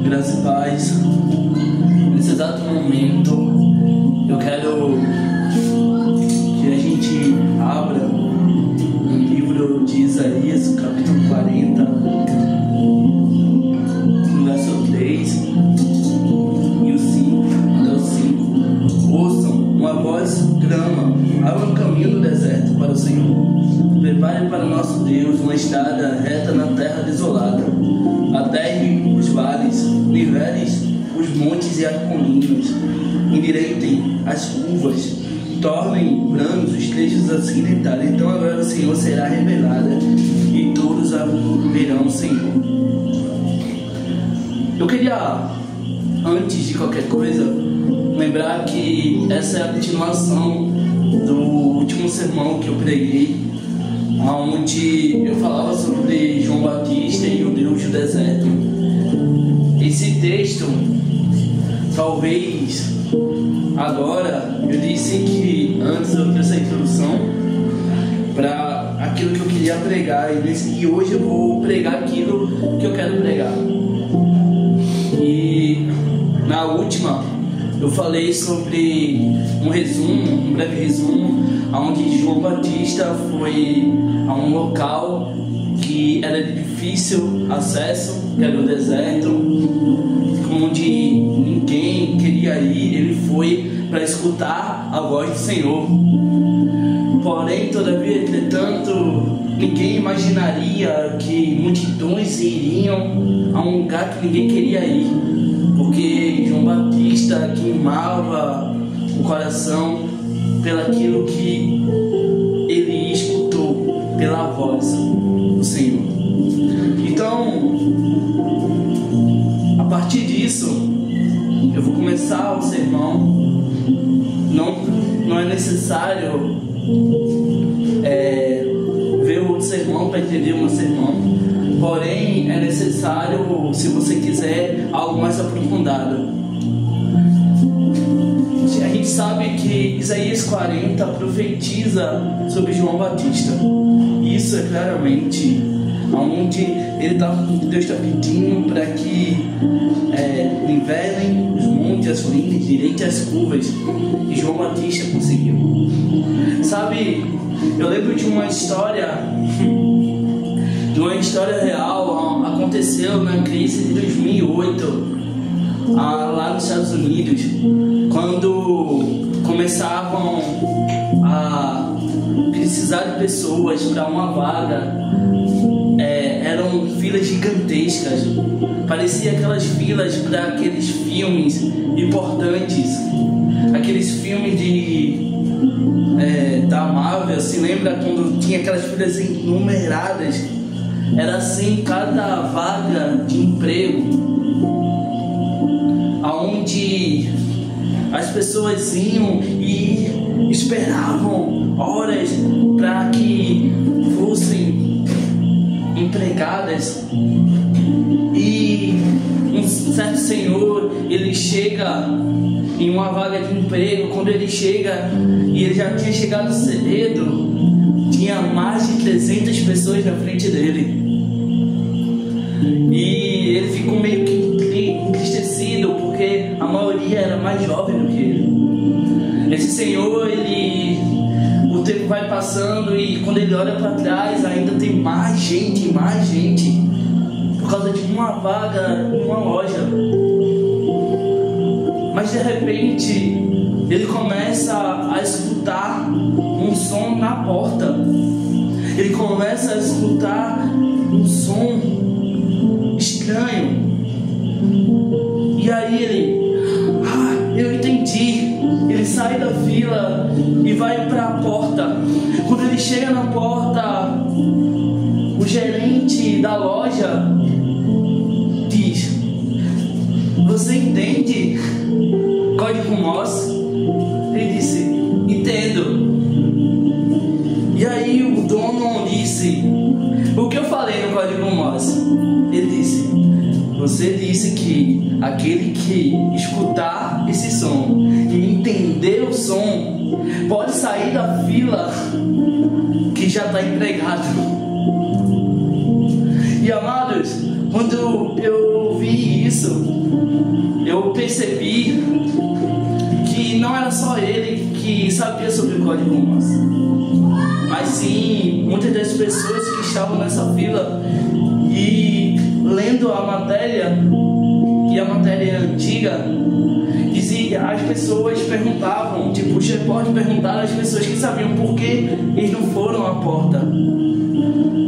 Graça e paz. Nesse exato momento, eu quero que a gente abra no livro de Isaías, capítulo 40, no verso 3 e o 5, até o 5. Ouçam, uma voz clama: abra um caminho no deserto para o Senhor. Prepare para o nosso Deus uma estrada reta na terra desolada. Aterre os vales, niveles os montes e as colinas. Endireitem as curvas, tornem brancos os trechos acidentais. Então a glória do Senhor será revelada e todos a verão o Senhor. Eu queria, antes de qualquer coisa, lembrar que essa é a continuação do último sermão que eu preguei, onde eu falava sobre João Batista e o Deus do deserto. Esse texto, talvez agora, eu disse que antes eu fiz essa introdução para aquilo que eu queria pregar, e hoje eu vou pregar aquilo que eu quero pregar. E na última eu falei sobre um breve resumo, onde João Batista foi a um local que era de difícil acesso, que era o deserto, onde ninguém queria ir. Ele foi para escutar a voz do Senhor. Porém, todavia, entretanto, ninguém imaginaria que multidões iriam a um lugar que ninguém queria ir, porque João Batista queimava o coração pelaquilo que ele escutou, pela voz do Senhor. Então, a partir disso, eu vou começar o sermão. Não é necessário ver o sermão para entender o meu sermão. Porém, é necessário, se você quiser, algo mais aprofundado. A gente sabe que Isaías 40 profetiza sobre João Batista. Isso é claramente onde Deus está pedindo para que nivelem os montes, as colinas, direitem as curvas. E João Batista conseguiu. Sabe, eu lembro de uma história real. Aconteceu na crise de 2008, lá nos Estados Unidos, quando começavam a precisar de pessoas para uma vaga. Eram filas gigantescas, parecia aquelas filas para aqueles filmes importantes, aqueles filmes da Marvel. Se lembra quando tinha aquelas filas enumeradas? Era assim cada vaga de emprego, aonde as pessoas iam e esperavam horas para que fossem empregadas. E um certo senhor, ele chega em uma vaga de emprego. Quando ele chega, e ele já tinha chegado cedo, tinha mais de 300 pessoas na frente dele. E ele ficou meio que entristecido, porque a maioria era mais jovem do que ele. Esse senhor, o tempo vai passando, e quando ele olha para trás, ainda tem mais gente, por causa de uma vaga em uma loja. Mas de repente, ele começa a escutar um som na porta. Ele começa a escutar um som estranho. E aí eu entendi. Ele sai da fila e vai para a porta. Quando ele chega na porta, o gerente da loja diz: "Você entende código Morse?" Ele disse: "Entendo." E aí o dono disse: "O que eu falei no código Morse?" Ele disse: "Você disse que aquele que escutar esse som e entender o som pode sair da fila que já está empregado." E amados, quando eu ouvi isso, eu percebi que não era só ele que sabia sobre o Código Morse, mas sim muitas das pessoas que estavam nessa fila e lendo a matéria, e a matéria antiga, dizia, as pessoas perguntavam, tipo, os repórteres perguntaram às pessoas que sabiam por que eles não foram à porta.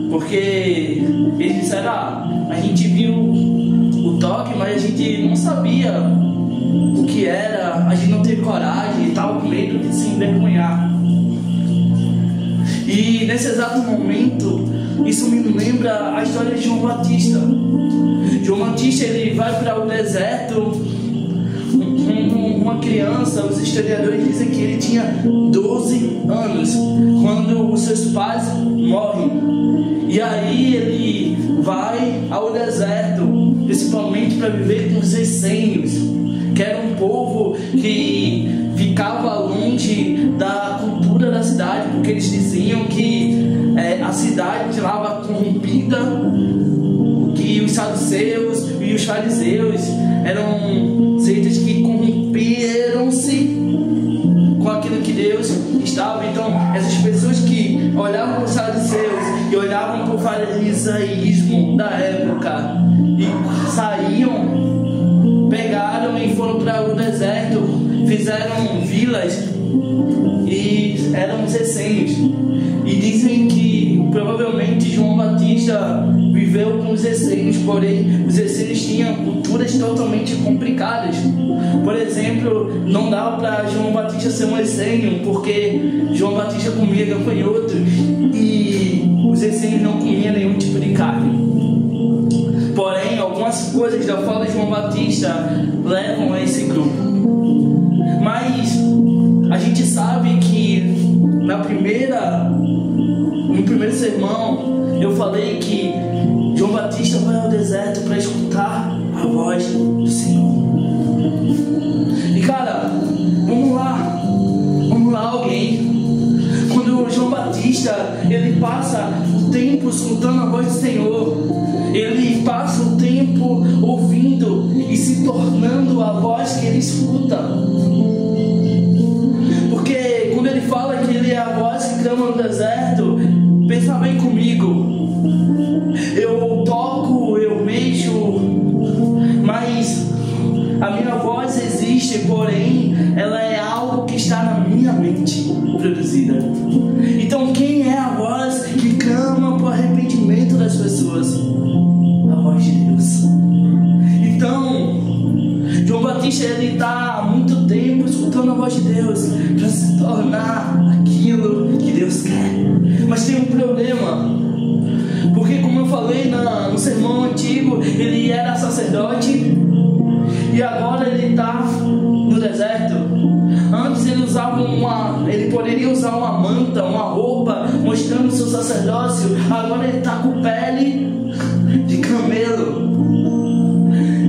Porque eles disseram, a gente viu o toque, mas a gente não sabia o que era, a gente não teve coragem e estava com medo de se envergonhar. E nesse exato momento, isso me lembra a história de João Batista. João Batista, ele vai para o deserto, uma criança, os historiadores dizem que ele tinha 12 anos, quando os seus pais morrem. E aí ele vai ao deserto, principalmente para viver com os essênios, que era um povo que ficava longe da cultura da cidade, porque eles diziam que a cidade estava corrompida, que os saduceus e os fariseus eram seitas que corromperam-se com aquilo que Deus estava. Então, essas pessoas que olhavam para os saduceus e olhavam para o farisaísmo da época e saíam, pegaram e foram para o deserto, fizeram vilas e eram os essênios. E dizem que provavelmente João Batista viveu com os essênios, porém os essênios tinham culturas totalmente complicadas. Por exemplo, não dava para João Batista ser um essênio, porque João Batista comia gafanhotos e os essênios não comiam nenhum tipo de carne. Porém, algumas coisas da fala de João Batista levam a esse grupo. Mas a gente sabe que no primeiro sermão eu falei que João Batista vai ao deserto para escutar a voz do Senhor. E cara, vamos lá alguém. Quando João Batista ele passa o tempo escutando a voz do Senhor, ele passa o tempo ouvindo e se tornando a voz que ele escuta. Porque quando ele fala que ele é a voz que clama no deserto, pensa bem comigo. Eu toco, eu mexo, mas a minha voz existe, porém ela é algo que está na minha mente produzida. Então quem é a voz que clama para o arrependimento das pessoas? A voz de Deus. Então João Batista ele está há muito tempo escutando a voz de Deus para se tornar aquilo que Deus quer. Mas tem um problema, porque como eu falei no sermão antigo, ele era sacerdote e agora ele está no deserto. Antes ele poderia usar uma manta, uma roupa mostrando o seu sacerdócio. Agora ele está com pele de camelo.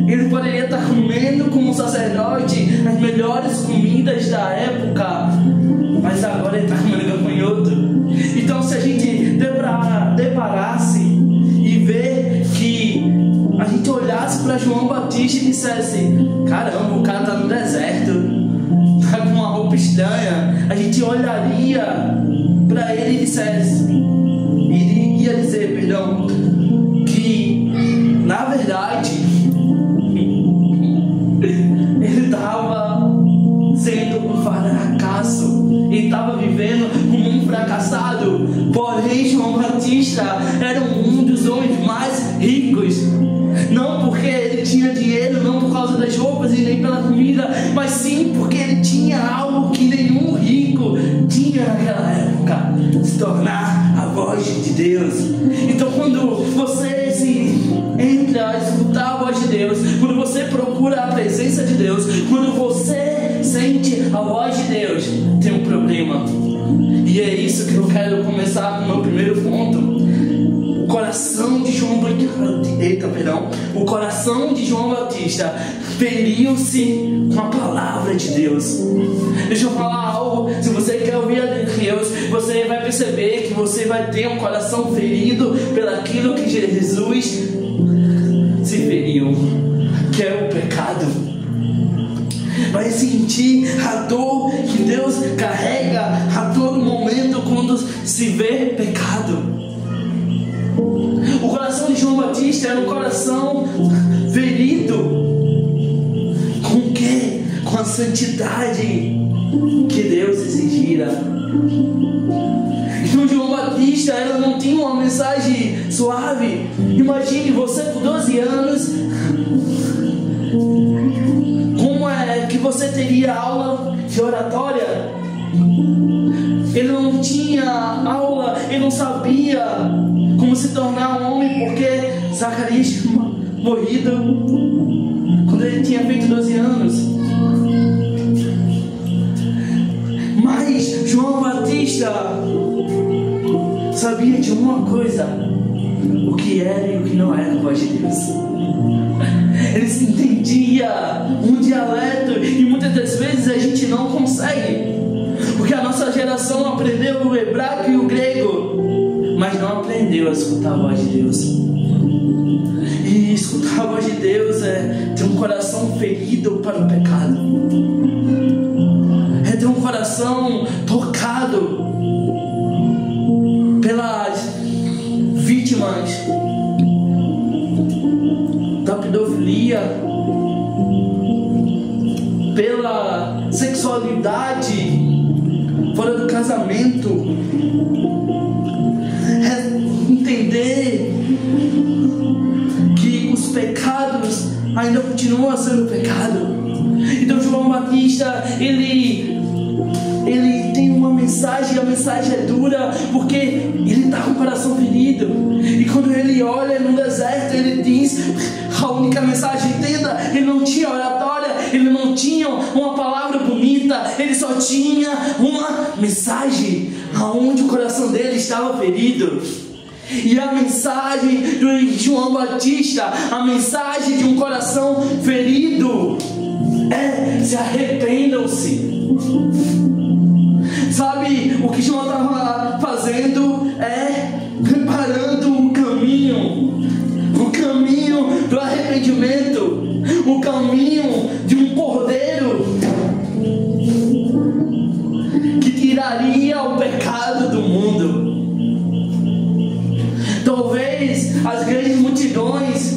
Ele poderia estar comendo como sacerdote as melhores comidas da época, mas agora ele está comendo gafanhoto. Então se a gente deparasse e ver que a gente olhasse para João Batista e dissesse: caramba, o cara está no deserto, está com uma roupa estranha, a gente olharia para ele e ia dizer, perdão, que na verdade ele estava sendo um fracasso, ele estava vivendo como um fracassado. Porém João Batista era um dos homens mais ricos, não porque ele tinha dinheiro, não por causa das roupas e nem pela comida, mas sim porque ele tinha algo que nenhum rico tinha naquela época: se tornar a voz de Deus. Então quando você entra a escutar a voz de Deus, quando você procura a presença de Deus, quando você sente a voz de Deus, tem um problema. E é isso que eu quero começar com o meu primeiro ponto. O coração de João Batista feriu-se com a palavra de Deus. Deixa eu falar algo. Se você quer ouvir a Deus, você vai perceber que você vai ter um coração ferido pelaquilo que Jesus se feriu, que é vai sentir a dor que Deus carrega a todo momento quando se vê pecado. O coração de João Batista era um coração ferido. Com o quê? Com a santidade que Deus exigira. Então João Batista, ela não tinha uma mensagem suave. Imagine você por 12 anos, como é que você teria aula de oratória? Ele não tinha aula, ele não sabia como se tornar um homem, porque Zacarias tinha morrido quando ele tinha feito 12 anos. Mas João Batista sabia de uma coisa: o que era e o que não era a voz de Deus. Ele se entendia um dialeto, e muitas das vezes a gente não consegue, porque a nossa geração aprendeu o hebraico e o grego, mas não aprendeu a escutar a voz de Deus. E escutar a voz de Deus é ter um coração ferido para o pecado, é ter um coração tocado pelas vítimas da pedofilia, pela sexualidade fora do casamento, é entender que os pecados ainda continuam sendo pecado. Então João Batista, ele tem uma mensagem, a mensagem é dura, porque ele está com o coração ferido. E quando ele olha no deserto, ele diz a única mensagem, entenda, ele não tinha oratória, ele não tinha uma palavra bonita, ele só tinha uma mensagem, aonde o coração dele estava ferido. E a mensagem de João Batista, a mensagem de um coração ferido é: se arrependam-se. Sabe, o que João estava fazendo é preparando o caminho do arrependimento, o caminho de um cordeiro que tiraria o pecado do mundo. Talvez as grandes multidões,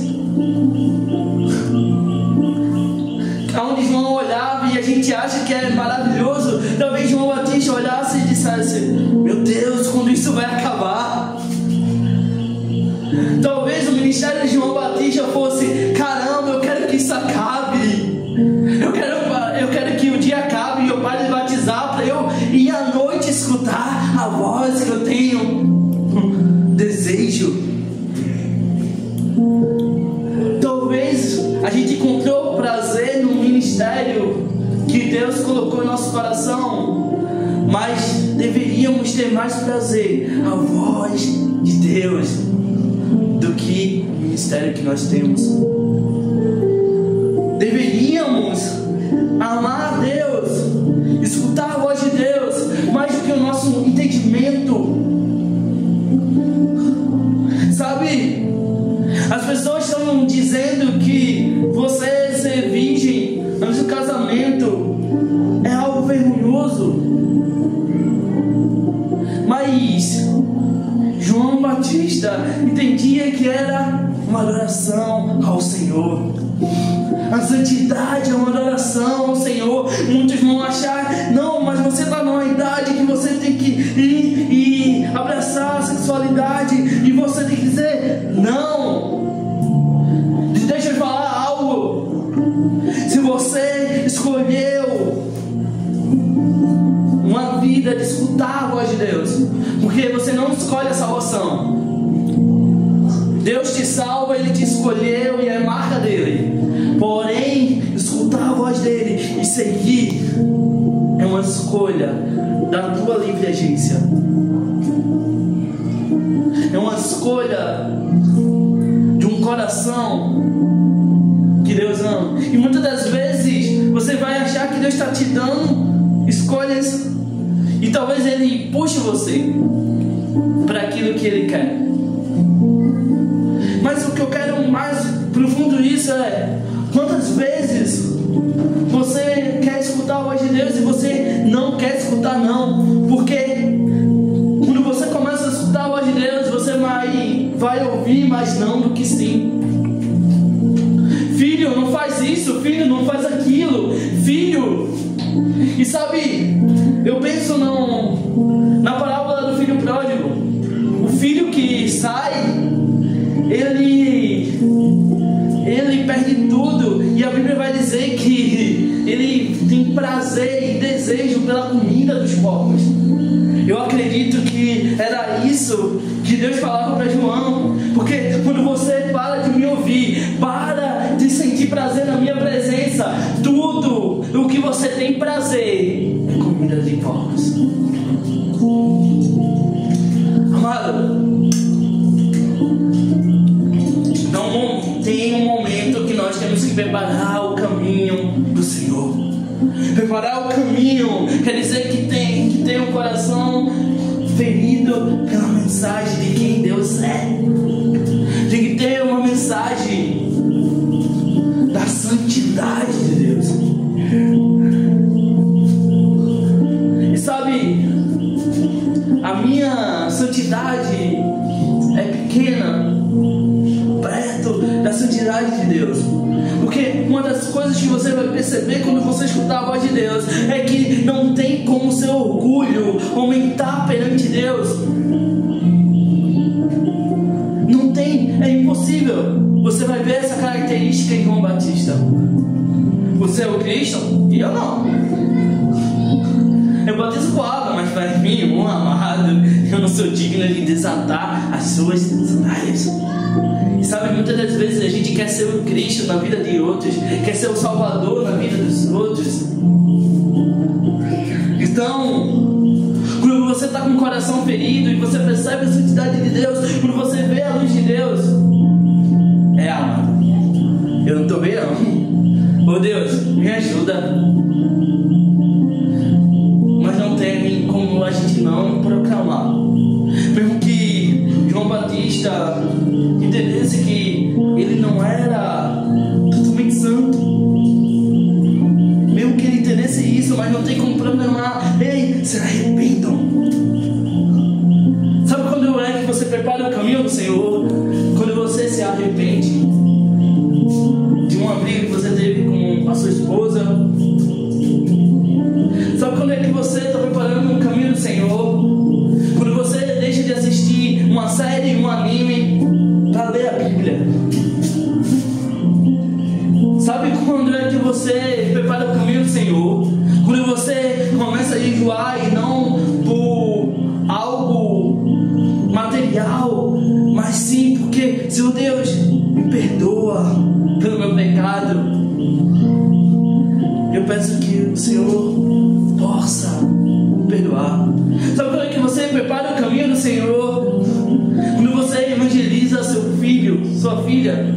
onde João olhava e a gente acha que é maravilhoso, talvez João Batista olhasse e dissesse: meu Deus, quando isso vai acabar? Talvez o ministério de João Batista fosse: caramba, eu quero que isso acabe, eu quero que o dia acabe e eu pare de batizar, para eu ir à noite escutar a voz que eu tenho desejo. Talvez a gente encontrou prazer no ministério que Deus colocou em nosso coração, mas deveríamos ter mais prazer a voz de Deus do que o ministério que nós temos. Deveríamos amar a Deus, escutar a voz de Deus mais do que o nosso entendimento. Sabe, as pessoas estão dizendo que você ser virgem antes do casamento é algo vergonhoso, mas João Batista entendia que era uma adoração ao Senhor. A santidade é uma adoração ao Senhor. Muitos vão achar: não, mas você está numa idade que você tem que ir e abraçar a sexualidade, e você tem que dizer não. Deixa eu falar algo: se você escolheu uma vida de escutar a voz de Deus, porque você não escolhe a salvação, Deus te salva, Ele te escolheu e é marca dele. Porém, escutar a voz dele e seguir é uma escolha da tua livre agência. É uma escolha de um coração que Deus ama. E muitas das vezes você vai achar que Deus está te dando escolhas, e talvez Ele puxe você para aquilo que Ele quer. Mas o que eu quero mais profundo isso é: quantas vezes você quer escutar não, porque quando você começa a escutar a voz de Deus, você vai ouvir mais não do que sim. Filho, não faz isso, filho, não faz aquilo, filho. E sabe, eu penso na parábola do filho pródigo. O filho que sai, ele perde tudo, e a Bíblia vai dizer que ele tem prazer e desejo pela comida dos porcos. Eu acredito que era isso que Deus falava para João, porque quando você para de me ouvir, para de sentir prazer na minha presença, tudo o que você tem prazer é comida de porcos. Amado, então tem um momento que nós temos que preparar o caminho do Senhor. Preparar o caminho quer dizer que tem um coração ferido pela mensagem de quem Deus é. Tem que ter uma mensagem da santidade de Deus. E sabe, a minha santidade é pequena perto da santidade de Deus. Porque uma das coisas que você vai perceber quando você escutar a voz de Deus é que não tem como seu orgulho aumentar perante Deus. Não tem, é impossível. Você vai ver essa característica em João Batista. Você é o Cristo? E eu não. Eu batizo com água, mas para mim, amado, eu não sou digno de desatar as suas sandálias. E sabe, muitas das vezes a gente quer ser o Cristo na vida de outros, quer ser o Salvador na vida dos outros. Então, quando você está com o coração ferido e você percebe a santidade de Deus, quando você vê a luz de Deus, amado, eu não estou bem não. Oh Deus, me ajuda. Mas não tem como a gente não proclamar. Mesmo que João Batista entendesse que ele não era totalmente santo, mesmo que ele entendesse isso, mas não tem como proclamar. Ei, se arrependam. Sabe quando é que você prepara o caminho do Senhor? Quando você se arrepende de uma briga que você teve com a sua esposa. Sabe quando é que você está preparando o caminho do Senhor? Quando você deixa de assistir uma série, um anime, para ler a Bíblia. Sabe quando é que você prepara o caminho do Senhor? Quando você começa a enjoar e não por algo material, mas sim porque, Senhor Deus, me perdoa pelo meu pecado. Eu peço que o Senhor possa me perdoar. Sabe quando é que você prepara o caminho do Senhor? Quando você evangeliza seu filho, sua filha.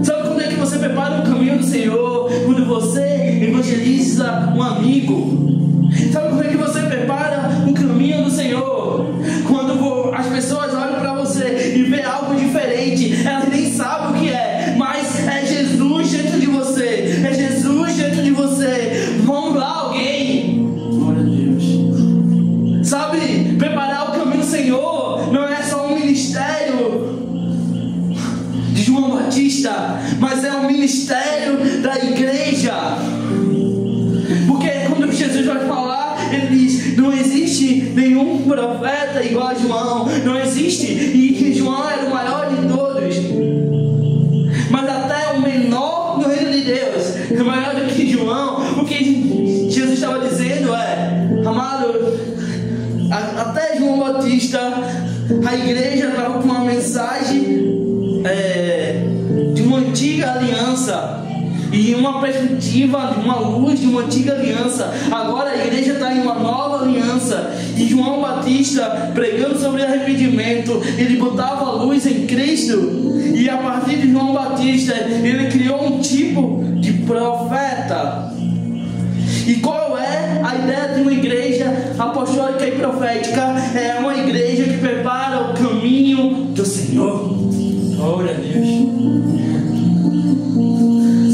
Sabe quando é que você prepara o caminho do Senhor? Quando você evangeliza um amigo. Sabe quando é que você prepara o caminho do Senhor? Quando as pessoas olham para você e vê algo diferente, elas nem sabem o que é, mas é Jesus dentro de você, é Jesus dentro de você. Vamos lá, alguém. Glória a Deus. Sabe, preparar o caminho do Senhor não é só um ministério de João Batista, mas é um ministério da igreja. Porque quando Jesus vai falar, ele diz: não existe nenhum profeta igual a João, não existe, e João era o maior de todos, mas até o menor no reino de Deus é maior do que João. O que Jesus estava dizendo é: amado, até João Batista, a igreja estava com uma mensagem de uma antiga aliança e uma perspectiva, uma luz de uma antiga aliança. Agora a igreja está em uma nova aliança, e João Batista, pregando sobre arrependimento, ele botava a luz em Cristo, e a partir de João Batista ele criou um tipo de profeta. E qual é a ideia de uma igreja apostólica e profética? É uma igreja que prepara o caminho do Senhor. Glória a Deus.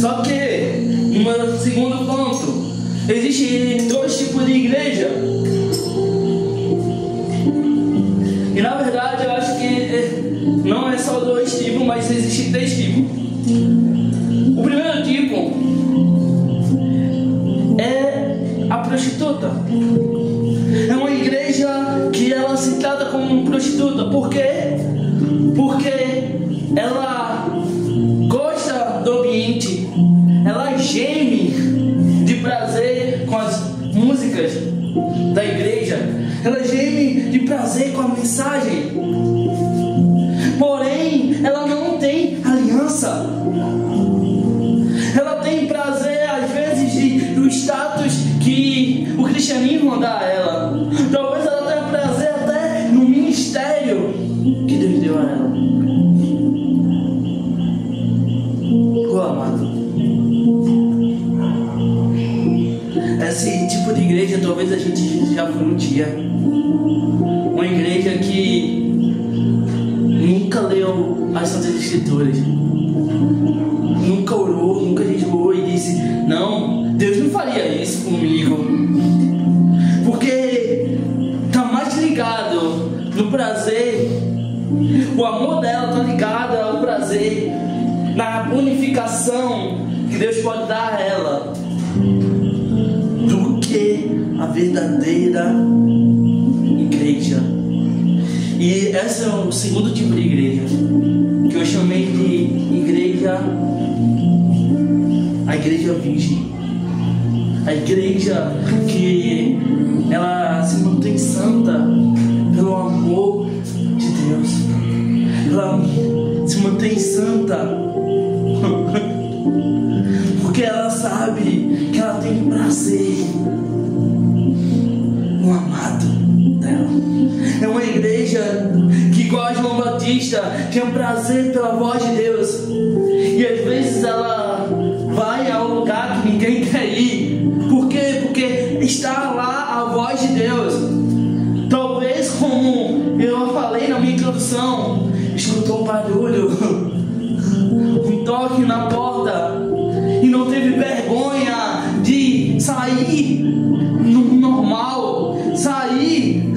Só que, no meu segundo ponto, Existem dois tipos de igreja. E na verdade eu acho que não é só dois tipos, mas existem três tipos. O primeiro tipo é a prostituta. É uma igreja que ela se trata como prostituta. Por quê? Porque ela gosta do ambiente, ela geme de prazer com as músicas da igreja, ela geme de prazer com a mensagem, porém ela não tem aliança. Ela tem prazer às vezes do status que o cristianismo dá a ela. Talvez ela tenha prazer até no ministério que Deus deu a ela. Oh, amado, esse tipo de igreja talvez a gente já foi um dia. Uma igreja que nunca leu as Santas Escrituras, nunca orou, nunca jejuou e disse: não, Deus não faria isso comigo. Porque está mais ligado no prazer, o amor dela está ligado ao prazer, na bonificação que Deus pode dar a ela, do que a verdadeira igreja. E esse é o segundo tipo de igreja, que eu chamei de igreja, a igreja virgem. A igreja que ela se mantém santa pelo amor de Deus. Ela se mantém santa porque ela sabe que ela tem prazer no amado dela. É uma igreja que, igual a João Batista, tinha prazer pela voz de Deus. E às vezes ela vai a um lugar que ninguém quer ir. Por quê? Porque está lá a voz de Deus. Talvez, como eu falei na minha introdução, escutou um barulho, um toque na porta, e não teve vergonha de sair no normal, sair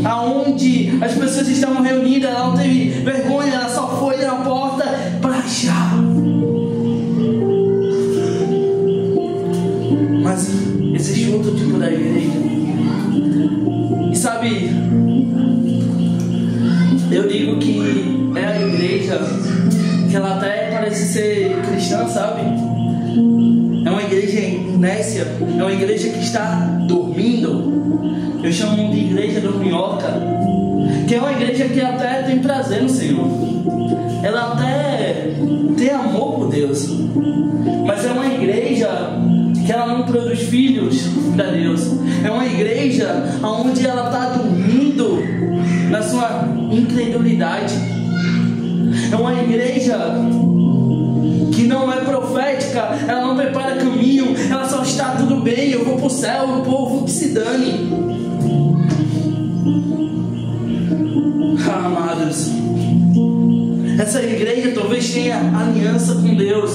aonde as pessoas estavam reunidas. Ela não teve vergonha, ela só foi na porta para achar. Mas existe outro tipo da igreja. E sabe, eu digo que é a igreja que ela até parece ser cristã, sabe? É uma igreja inércia, é uma igreja que está dormindo. Eu chamo de igreja dorminhoca, que é uma igreja que até tem prazer no Senhor. Ela até tem amor por Deus, mas é uma igreja que ela não produz filhos para Deus. É uma igreja onde ela está dormindo na sua incredulidade. É uma igreja que não é profética, ela não prepara caminho, ela só está tudo bem, eu vou para o céu, o povo que se dane. Amados, essa igreja talvez tenha aliança com Deus,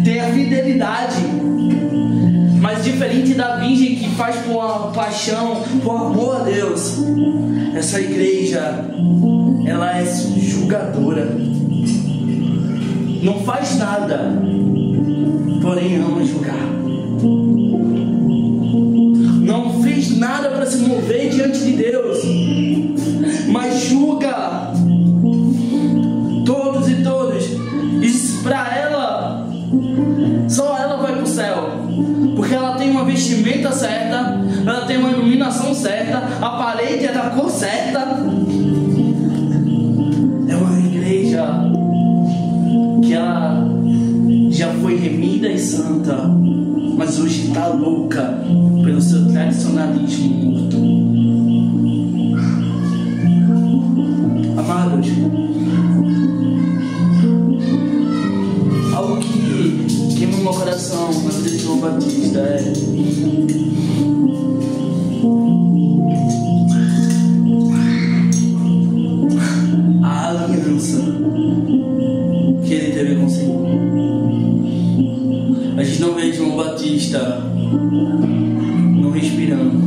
tenha fidelidade, mas diferente da virgem que faz por uma paixão, por amor a Deus, essa igreja, ela é julgadora, não faz nada, porém ama julgar. Não fez nada para se mover diante de Deus, mas julga todos e todas. E para ela, só ela vai para o céu, porque ela tem uma vestimenta certa, ela tem uma iluminação certa, a parede é da cor certa. É uma igreja que ela já foi remida e santa, mas hoje está louca pelo seu tradicionalismo morto. Amados, algo que queima no meu coração na vida de João Batista é a aliança que ele teve com o Senhor. A gente não vê João Batista Batista não respirando,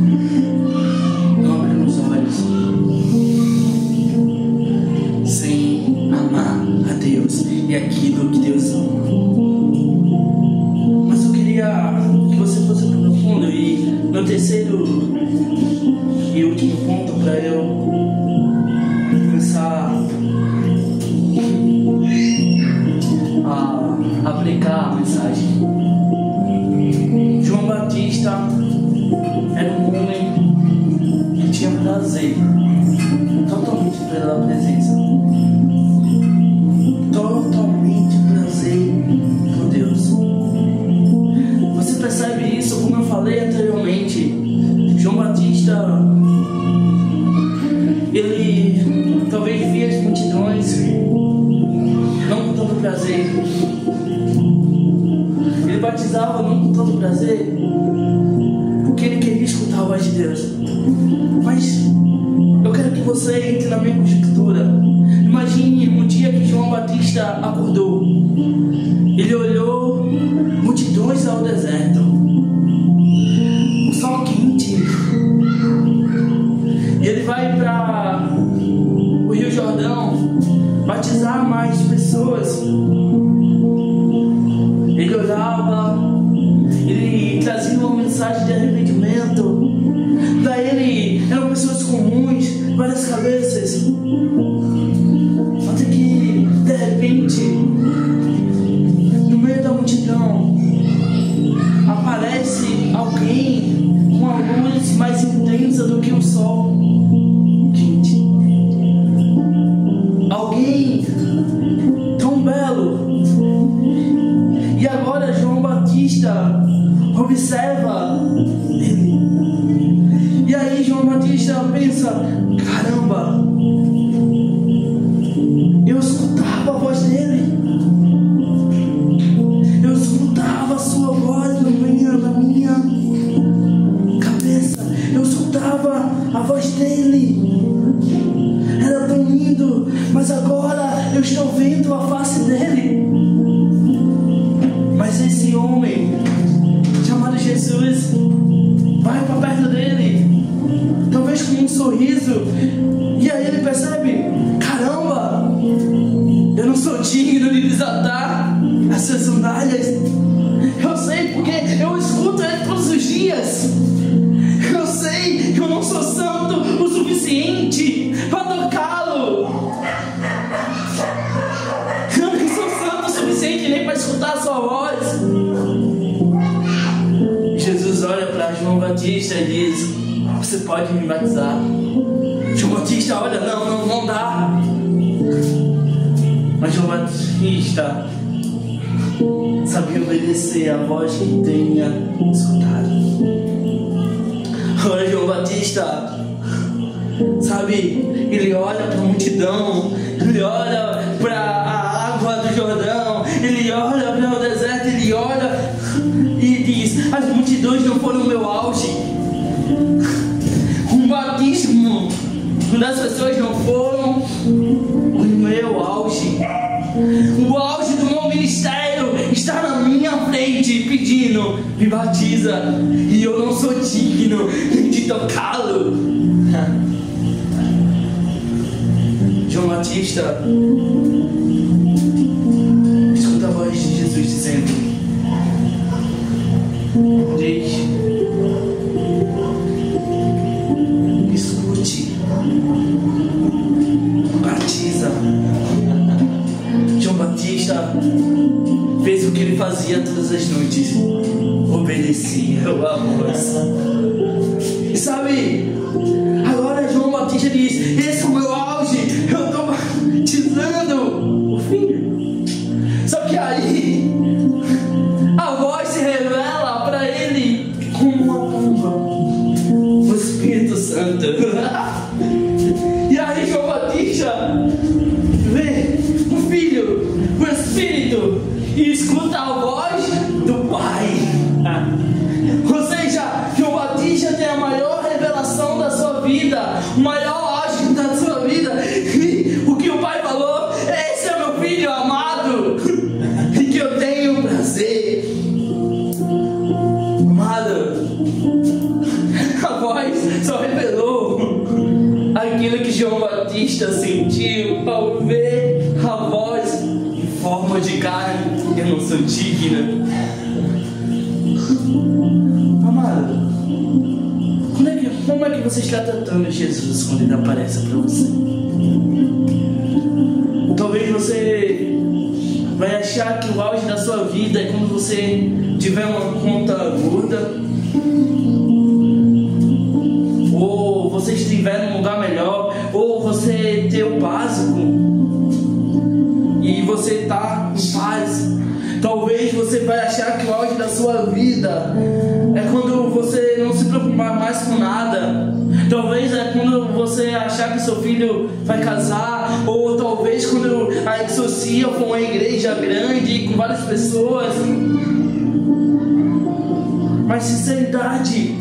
não abrindo os olhos, sem amar a Deus e aquilo que Deus ama. Mas eu queria que você fosse profundo, e no terceiro e último ponto, para eu começar a aplicar a mensagem. João Batista era um homem que tinha prazer totalmente pela presença, totalmente prazer por Deus. Você percebe isso? Como eu falei anteriormente, João Batista, ele talvez via as multidões não com tanto prazer. Ele batizava não com tanto prazer, porque ele queria escutar a voz de Deus. Mas eu quero que você entre na minha conjectura. Imagine um dia que João Batista acordou. Ele olhou multidões ao deserto, o sol quente, e ele vai para o Rio Jordão batizar mais pessoas. Ele orava, ele trazia uma mensagem de arrependimento. Para ele eram pessoas comuns, várias cabeças. Até que de repente, no meio da multidão, aparece alguém com a luz mais intensa do que o sol quente. Alguém tão belo. E agora João Batista observa ele. E aí João Batista pensa: caramba, eu escutava a voz dele, eu escutava a sua voz na minha cabeça, eu escutava a voz dele, era tão lindo, mas agora eu estou vendo a face dele. Mas esse homem chamado Jesus vai para perto dele, talvez com um sorriso, e aí ele percebe: caramba, eu não sou digno de desatar as suas sandálias. Eu sei, porque eu escuto ele todos os dias. Eu sei que eu não sou santo o suficiente para tocá-lo. Eu não sou santo o suficiente nem para escutar a sua voz. Jesus olha para João Batista e diz: você pode me batizar. João Batista olha: não dá. Mas João Batista sabia obedecer a voz que tenha escutado. Agora João Batista, sabe, ele olha para a multidão, ele olha para a água do Jordão, ele olha para o deserto, ele olha e diz: as multidões não foram o meu auge. O batismo das pessoas não foram o meu auge. O auge do meu ministério está na minha frente pedindo: me batiza, e eu não sou digno de tocá-lo. João Batista escuta a voz de Jesus dizendo: escute, batiza. João Batista fez o que ele fazia todas as noites: obedecia a voz. E sabe, agora João Batista diz: esse é o meu auge, eu estou batizando o filho. Só que aí a voz se revela para ele como uma pomba, o Espírito Santo. E aí João Batista vê o Filho, o Espírito, e escuta a voz do Pai. Ou seja, João Batista tem a maior revelação da sua vida, o maior auge da sua vida. E o que o Pai falou: esse é meu Filho amado, e que eu tenho prazer. Batista sentiu ao ver a voz em forma de carne? Eu não sou digna. Amado, como é que você está tratando Jesus quando ele aparece para você? Talvez você vai achar que o auge da sua vida é quando você tiver uma conta gorda, ou você estiver num lugar melhor, ou você ter o básico e você está em paz. Talvez você vai achar que o auge da sua vida é quando você não se preocupar mais com nada. Talvez é quando você achar que seu filho vai casar, ou talvez quando a exorcia for uma igreja grande com várias pessoas. Mas sinceridade,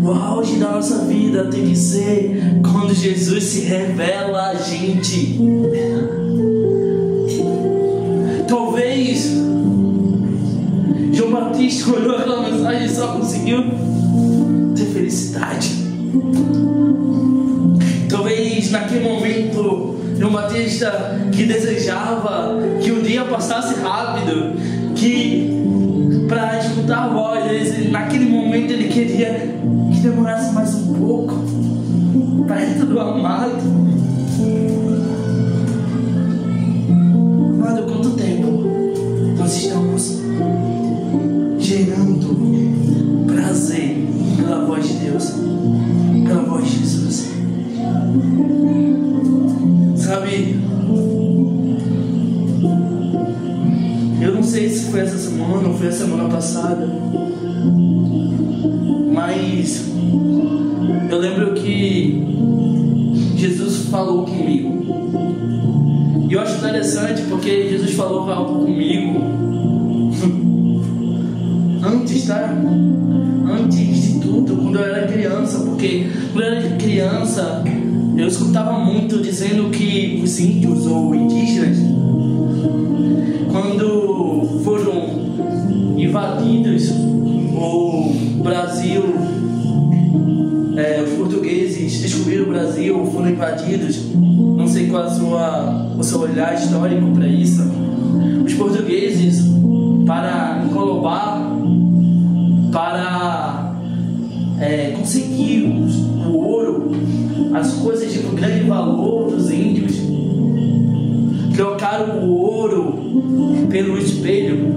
o auge da nossa vida tem que ser quando Jesus se revela a gente. Talvez João Batista olhou aquela mensagem e só conseguiu ter felicidade. Talvez naquele momento João Batista que desejava que o dia passasse rápido, que para escutar a voz, naquele momento ele queria que demorasse mais um pouco perto do amado. Amado, quanto tempo nós estamos gerando prazer pela voz de Deus, pela voz de Jesus? Sabe, eu não sei se foi essa semana ou foi a semana passada, mas eu lembro que Jesus falou comigo. E eu acho interessante porque Jesus falou algo comigo antes, tá? Antes de tudo, quando eu era criança. Porque quando eu era criança, eu escutava muito dizendo que os índios ou indígenas, quando foram invadidos o Brasil, os portugueses descobriram o Brasil, foram invadidos. Não sei qual é o seu olhar histórico para isso. Os portugueses, para englobar, para conseguir o ouro, as coisas de grande valor dos índios, trocaram o ouro pelo espelho.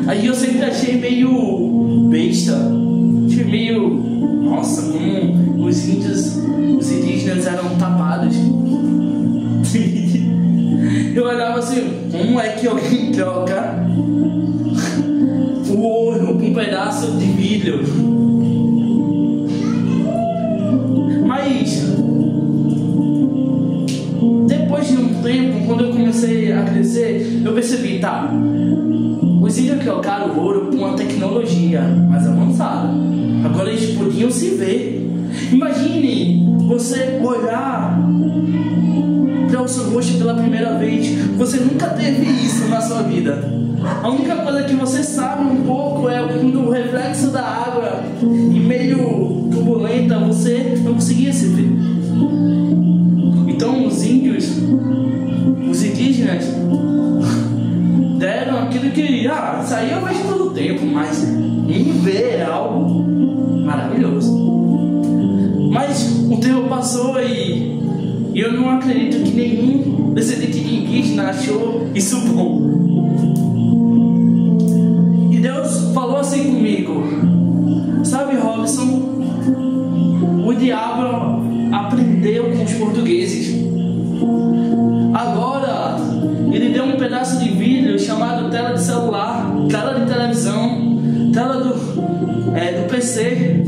Aí eu sempre achei meio besta, achei meio, nossa, como os índios, os indígenas eram tapados. Eu olhava assim, como é que alguém troca o ouro com um pedaço de vidro? Mas depois de um tempo, quando eu comecei a crescer, eu percebi, tá, os índios trocaram o ouro com uma tecnologia mais avançada. Agora eles podiam se ver. Imagine você olhar para o seu rosto pela primeira vez. Você nunca teve isso na sua vida. A única coisa que você sabe um pouco é quando o reflexo da água e meio turbulenta, você não conseguia se ver. Então os índios, os indígenas, deram aquilo que, isso aí eu vejo todo o tempo, mas em ver é algo maravilhoso. Mas o tempo passou e eu não acredito que nenhum descendente de indígena achou isso bom. E Deus falou assim comigo, sabe, Robson, o diabo aprendeu com os portugueses. Agora ele deu um pedaço de vidro chamado tela de celular, tela de televisão, tela do PC,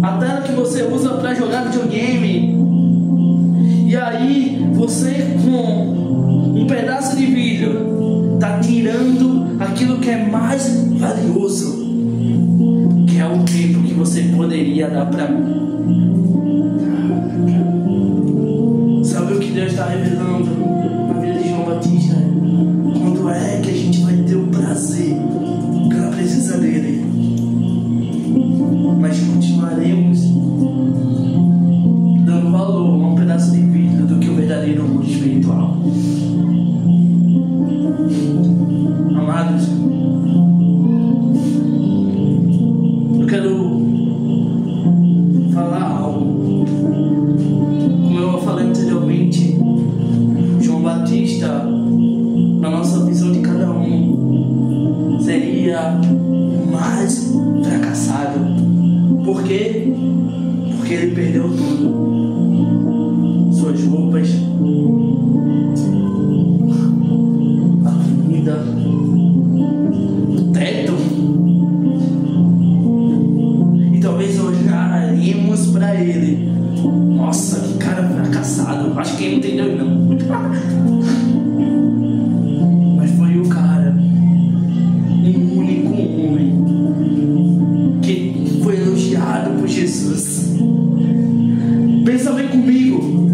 a tela que você usa para jogar videogame. E aí você, com um pedaço de vidro, tá tirando aquilo que é mais valioso, que é o tempo que você poderia dar para mim. Sabe o que Deus está revelando na vida de João Batista? Quando é que a gente vai ter o prazer pela presença dele? Mas continuaremos na nossa visão de cada um, seria mais fracassado. Por quê? Porque ele perdeu tudo. Suas roupas, a comida, o teto. E talvez olharemos para ele: nossa, que cara fracassado. Acho que ele não entendeu não. Mas foi o cara, um único homem, que foi elogiado por Jesus. Pensa bem comigo.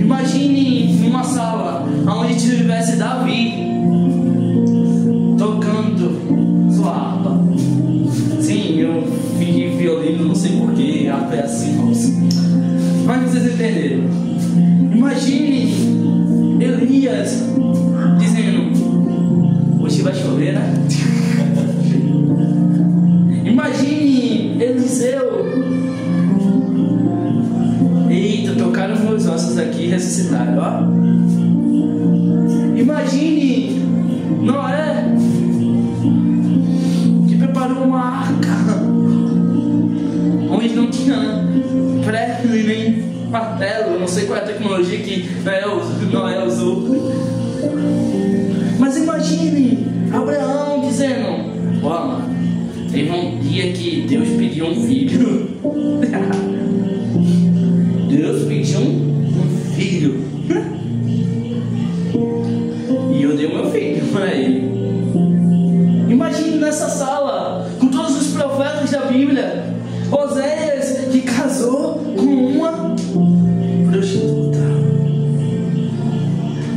Imagine uma sala onde tivesse Davi tocando sua harpa. Sim, eu fiquei violino, não sei porquê, a harpa é assim, moço. Mas vocês entenderam. Imagine Elias dizendo: hoje vai chover, né? Imagine Eliseu: eita, tocaram meus ossos aqui e ressuscitaram, ó. Imagine Noé, que preparou uma arca onde não tinha prego e nem martelo. Eu não sei qual é a tecnologia que Noé usou. Mas imagine Abraão dizendo: ó, mano, teve um dia que Deus pediu um filho. Deus pediu um filho. E eu dei o meu filho para ele. Imagine nessa sala, com todos os profetas da Bíblia, Oséias, que casou com uma prostituta.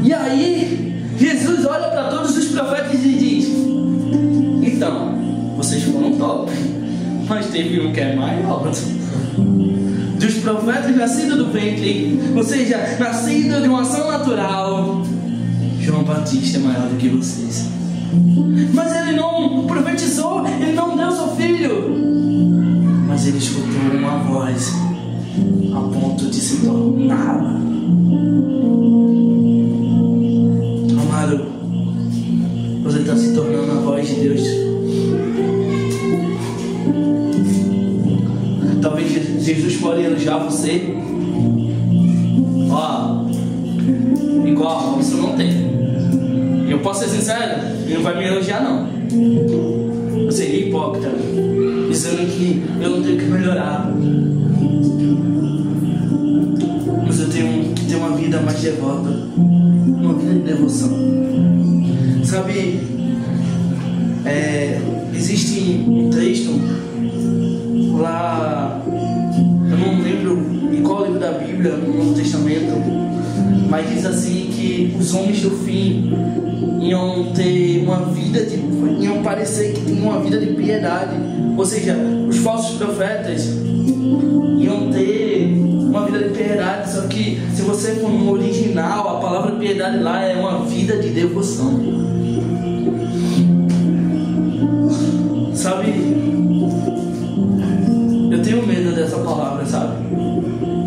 E aí, Jesus olha para todos os profetas e diz: então, vocês foram top, mas teve um que é maior. Dos profetas nascidos do ventre, ou seja, nascido de uma ação natural, João Batista é maior do que vocês. Mas ele não profetizou, ele não deu seu filho, mas ele escutou uma voz a ponto de se torná-la. Amado, você está se tornando a voz de Deus. Talvez Jesus pode elogiar você. Ó, igual, isso não tem. Eu posso ser sincero, ele não vai me elogiar não. Eu seria hipócrita, dizendo que eu não tenho que melhorar. Mas eu tenho que ter uma vida mais devota, uma vida de devoção. Sabe, existe um texto lá, eu não lembro em qual livro da Bíblia, no Novo Testamento, mas diz assim que os homens do fim iam ter uma vida iam parecer que tinham uma vida de piedade. Ou seja, os falsos profetas iam ter uma vida de piedade, só que se você for no original, a palavra piedade lá é uma vida de devoção. Sabe, eu tenho medo dessa palavra, sabe?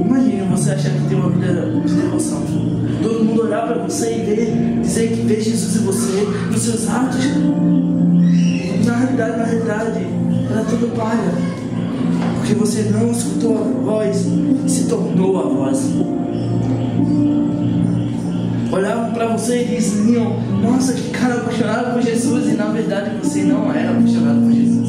Imagina você achar que tem uma vida de devoção, todo mundo olhar para você e dizer que vê Jesus em você, nos seus atos. Na realidade, era tudo palha, porque você não escutou a voz e se tornou a voz. Olhavam para você e diziam: nossa, que cara apaixonado por Jesus, e na verdade você não era apaixonado por Jesus.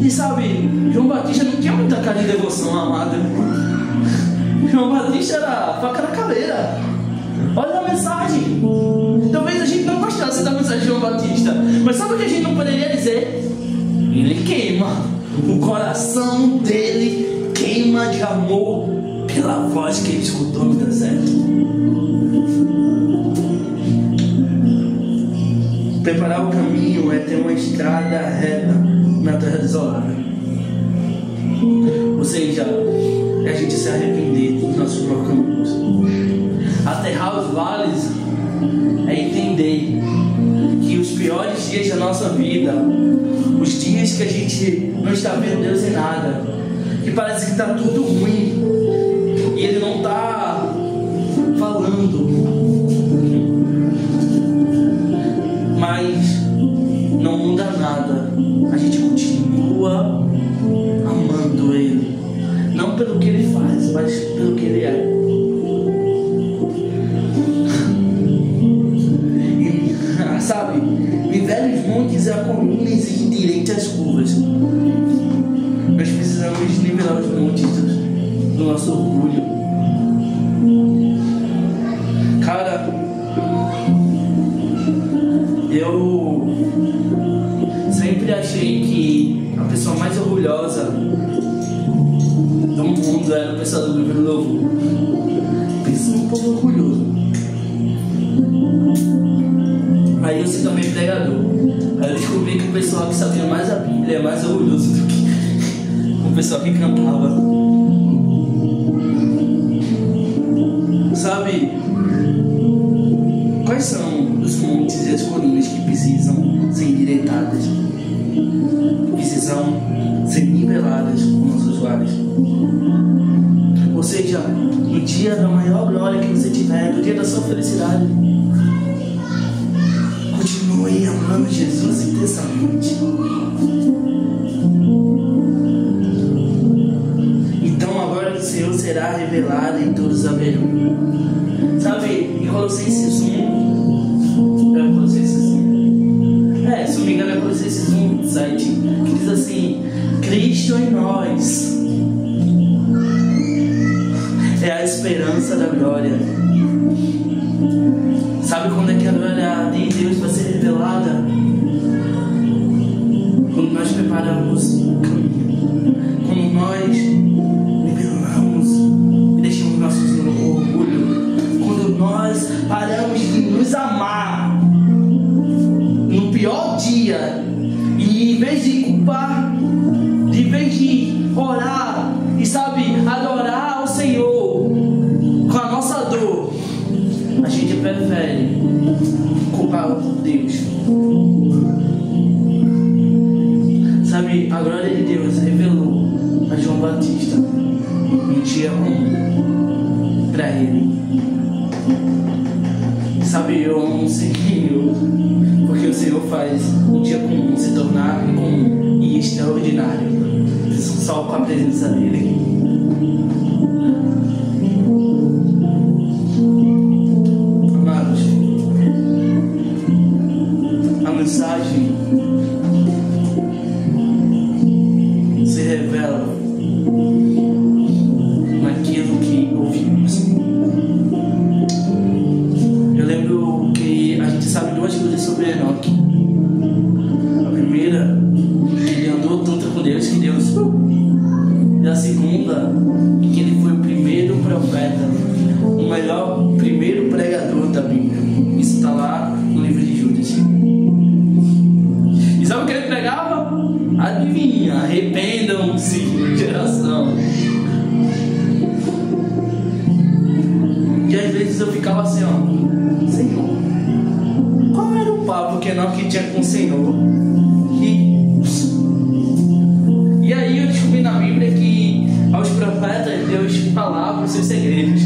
E sabe, João Batista não tinha muita cara de devoção, amada. João Batista era faca na caveira. Olha a mensagem. Talvez a gente não gostasse da mensagem de João Batista, mas sabe o que a gente não poderia dizer? Ele queima, o coração dele queima de amor pela voz que ele escutou no deserto. Preparar o caminho é ter uma estrada reta na terra desolada. Ou seja, é a gente se arrepender dos nossos próprios caminhos. Aterrar os vales é entender que os piores dias da nossa vida, os dias que a gente não está vendo Deus em nada, que parece que está tudo ruim e Ele não está falando falando, mas não muda nada. A gente continua amando Ele, não pelo que Ele faz, mas pelo que Ele é. E, sabe, nivele os montes a colinas e endireite as curvas. Nós precisamos nivelar os montes do nosso orgulho. Cara, eu sempre achei que a pessoa mais orgulhosa do mundo era a pessoa do livro novo. Pensa um pouco orgulhoso. Aí eu se tornei pregador. Aí eu descobri que o pessoal que sabia mais a Bíblia é mais orgulhoso do que o pessoal que cantava. Sabe, quais são os montes e as colinas que precisam ser endireitadas, que precisam ser niveladas com nossos lares? Ou seja, no dia da maior glória que você tiver, no dia da sua felicidade, continue amando Jesus intensamente. Então a glória do Senhor será revelada e todos a verão. Sabe, em Colossenses 1, se não me engano é Colossenses 1, 7, que diz assim: Cristo em nós é a esperança da glória. Sabe quando é que a glória de Deus vai ser revelada? Quando nós preparamos o caminho, quando nós nivelamos e deixamos nossos orgulho, quando nós paramos de nos amar no pior dia, e em vez de culpar, em vez de orar e, sabe, adorar ao Senhor com a nossa dor, a gente prefere culpar Deus. Sabe, a glória de Deus revelou a João Batista um dia comum para ele. Sabe, eu amo o Senhor, porque o Senhor faz um dia comum se tornar comum e extraordinário, só com a presença dele. Amados, a mensagem se revela naquilo que ouvimos. Eu lembro que a gente sabe duas coisas sobre Enoque. A primeira, que ele andou tanto com Deus que Deus. E a segunda, que ele foi o primeiro profeta, o melhor primeiro pregador da Bíblia. Isso está lá no livro de Judas. E sabe o que ele pregava? Adivinha, arrependam-se, geração. E às vezes eu ficava assim, ó, Senhor, qual era o papo que Enoque tinha com o Senhor? E aí eu descobri na Bíblia que aos profetas Deus falava os seus segredos.